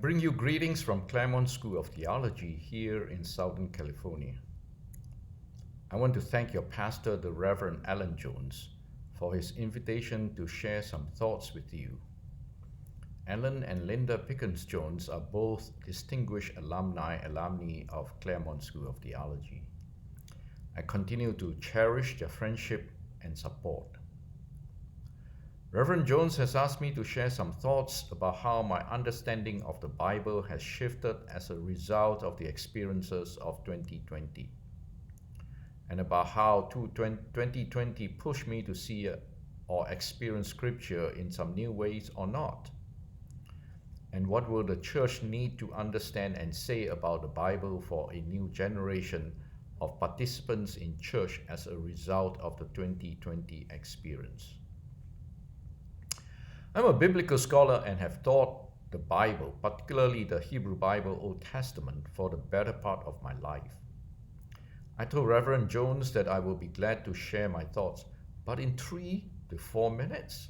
bring you greetings from Claremont School of Theology here in Southern California. I want to thank your pastor, the Reverend Alan Jones, for his invitation to share some thoughts with you. Alan and Linda Pickens Jones are both distinguished alumni of Claremont School of Theology. I continue to cherish their friendship and support. Reverend Jones has asked me to share some thoughts about how my understanding of the Bible has shifted as a result of the experiences of 2020, and about how 2020 pushed me to see or experience Scripture in some new ways or not. And what will the church need to understand and say about the Bible for a new generation of participants in church as a result of the 2020 experience? I'm a biblical scholar and have taught the Bible, particularly the Hebrew Bible, Old Testament, for the better part of my life. I told Reverend Jones that I will be glad to share my thoughts, but in 3 to 4 minutes.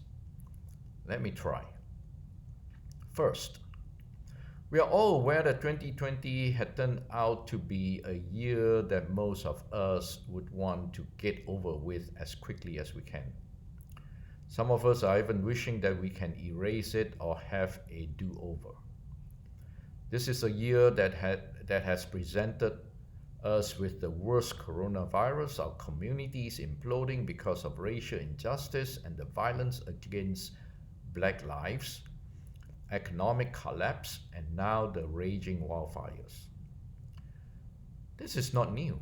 Let me try. First, we are all aware that 2020 had turned out to be a year that most of us would want to get over with as quickly as we can. Some of us are even wishing that we can erase it or have a do-over. This is a year that has presented us with the worst coronavirus, our communities imploding because of racial injustice and the violence against Black lives, economic collapse, and now the raging wildfires. This is not new.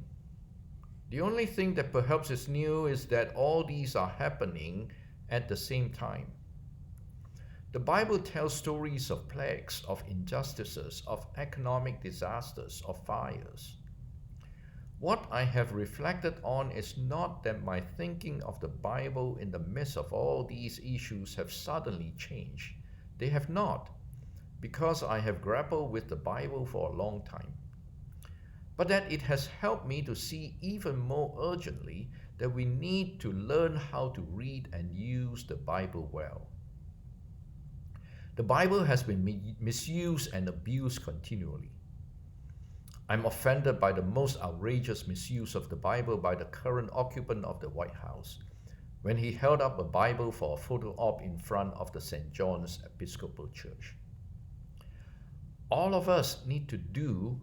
The only thing that perhaps is new is that all these are happening at the same time. The Bible tells stories of plagues, of injustices, of economic disasters, of fires. What I have reflected on is not that my thinking of the Bible in the midst of all these issues have suddenly changed. They have not, because I have grappled with the Bible for a long time. But that it has helped me to see even more urgently that we need to learn how to read and use the Bible well. The Bible has been misused and abused continually. I'm offended by the most outrageous misuse of the Bible by the current occupant of the White House when he held up a Bible for a photo op in front of the St. John's Episcopal Church. All of us need to do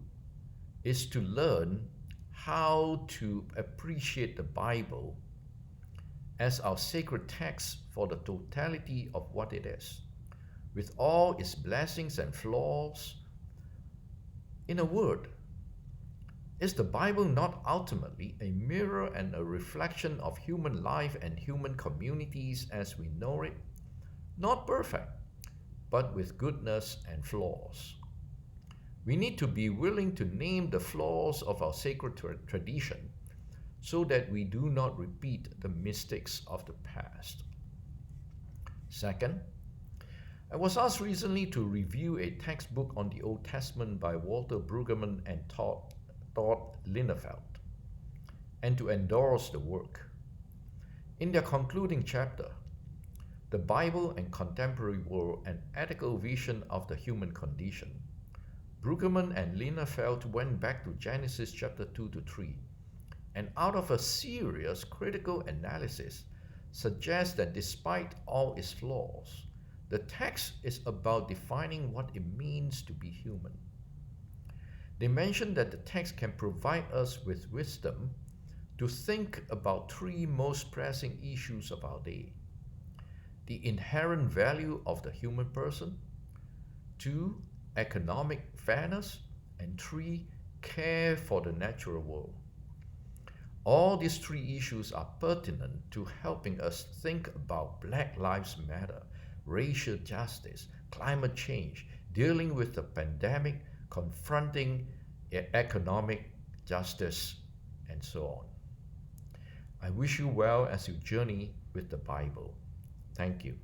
is to learn how to appreciate the Bible as our sacred text for the totality of what it is, with all its blessings and flaws. In a word, is the Bible not ultimately a mirror and a reflection of human life and human communities as we know it? Not perfect, but with goodness and flaws. We need to be willing to name the flaws of our sacred tradition so that we do not repeat the mistakes of the past. Second, I was asked recently to review a textbook on the Old Testament by Walter Brueggemann and Todd Lindenfeld, and to endorse the work. In their concluding chapter, The Bible and Contemporary World, an Ethical Vision of the Human Condition, Brueggemann and Lindenfeld went back to Genesis chapter 2 to 3, and out of a serious critical analysis suggests that despite all its flaws, the text is about defining what it means to be human. They mention that the text can provide us with wisdom to think about 3 most pressing issues of our day: the inherent value of the human person, 2, economic fairness, and 3, care for the natural world. All these 3 issues are pertinent to helping us think about Black Lives Matter, racial justice, climate change, dealing with the pandemic, confronting economic justice, and so on. I wish you well as you journey with the Bible. Thank you.